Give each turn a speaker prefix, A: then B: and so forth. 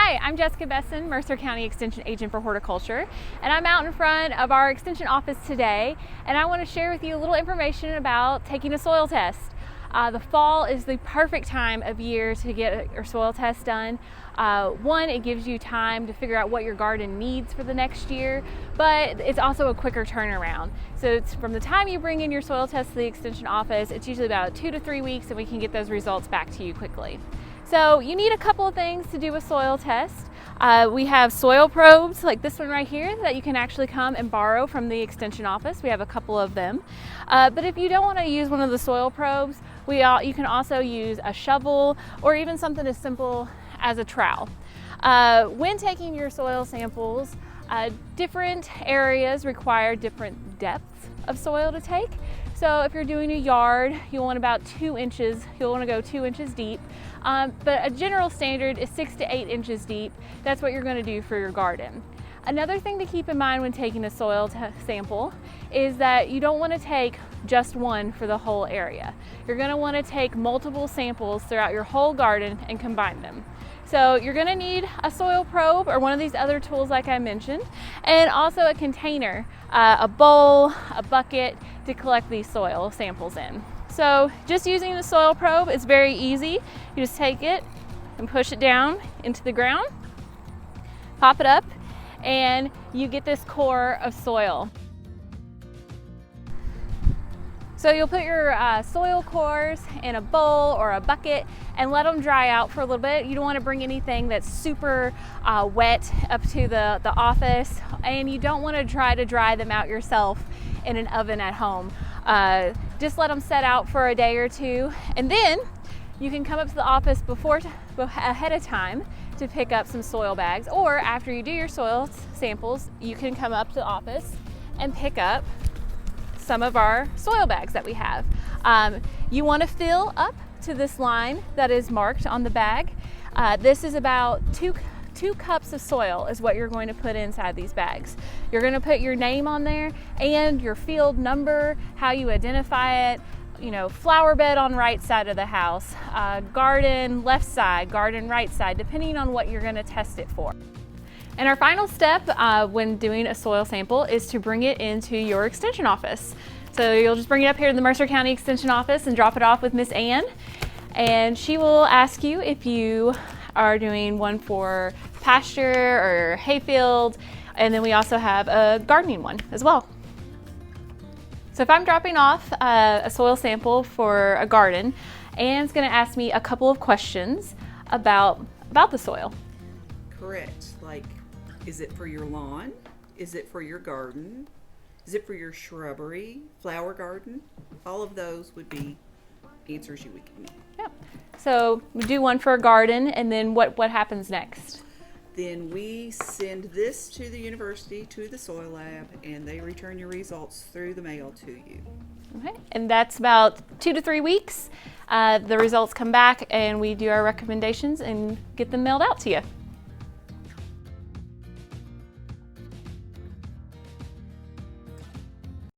A: Hi, I'm Jessica Bessin, Mercer County Extension Agent for Horticulture, and I'm out in front of our Extension office today, and I want to share with you a little information about taking a soil test. The fall is the perfect time of year to get your soil test done. One, it gives you time to figure out what your garden needs for the next year, but it's also a quicker turnaround. So it's from the time you bring in your soil test to the Extension office, it's usually about 2 to 3 weeks, and we can get those results back to you quickly. So you need a couple of things to do a soil test. We have soil probes like this one right here that you can actually come and borrow from the Extension office. We have a couple of them. But if you don't want to use one of the soil probes, you can also use a shovel or even something as simple as a trowel. When taking your soil samples, different areas require different depths of soil to take. So if you're doing a yard, you'll want about 2 inches. You'll want to go 2 inches deep. But a general standard is 6 to 8 inches deep. That's what you're going to do for your garden. Another thing to keep in mind when taking a soil sample is that you don't want to take just one for the whole area. You're going to want to take multiple samples throughout your whole garden and combine them. So you're going to need a soil probe or one of these other tools like I mentioned, and also a container, a bowl, a bucket to collect these soil samples in. So just using the soil probe is very easy. You just take it and push it down into the ground, pop it up, and you get this core of soil. So you'll put your soil cores in a bowl or a bucket and let them dry out for a little bit. You don't want to bring anything that's super wet up to the office, and you don't want to try to dry them out yourself in an oven at home. Just let them set out for a day or two, and then you can come up to the office ahead of time to pick up some soil bags, or after you do your soil samples, you can come up to the office and pick up some of our soil bags that we have. You want to fill up to this line that is marked on the bag. This is about two cups of soil is what you're going to put inside these bags. You're going to put your name on there and your field number, how you identify it, flower bed on right side of the house, garden left side, garden right side, depending on what you're going to test it for. And our final step when doing a soil sample is to bring it into your Extension office. So you'll just bring it up here to the Mercer County Extension office and drop it off with Miss Ann, and she will ask you if you are doing one for pasture or hayfield, and then we also have a gardening one as well. So if I'm dropping off a soil sample for a garden, Ann's going to ask me a couple of questions about the soil.
B: Correct. Like, is it for your lawn? Is it for your garden? Is it for your shrubbery, flower garden? All of those would be answers you would give me.
A: Yeah. So we do one for a garden, and then what happens next?
B: Then we send this to the university, to the soil lab, and they return your results through the mail to you.
A: Okay, and that's about 2 to 3 weeks. The results come back, and we do our recommendations and get them mailed out to you.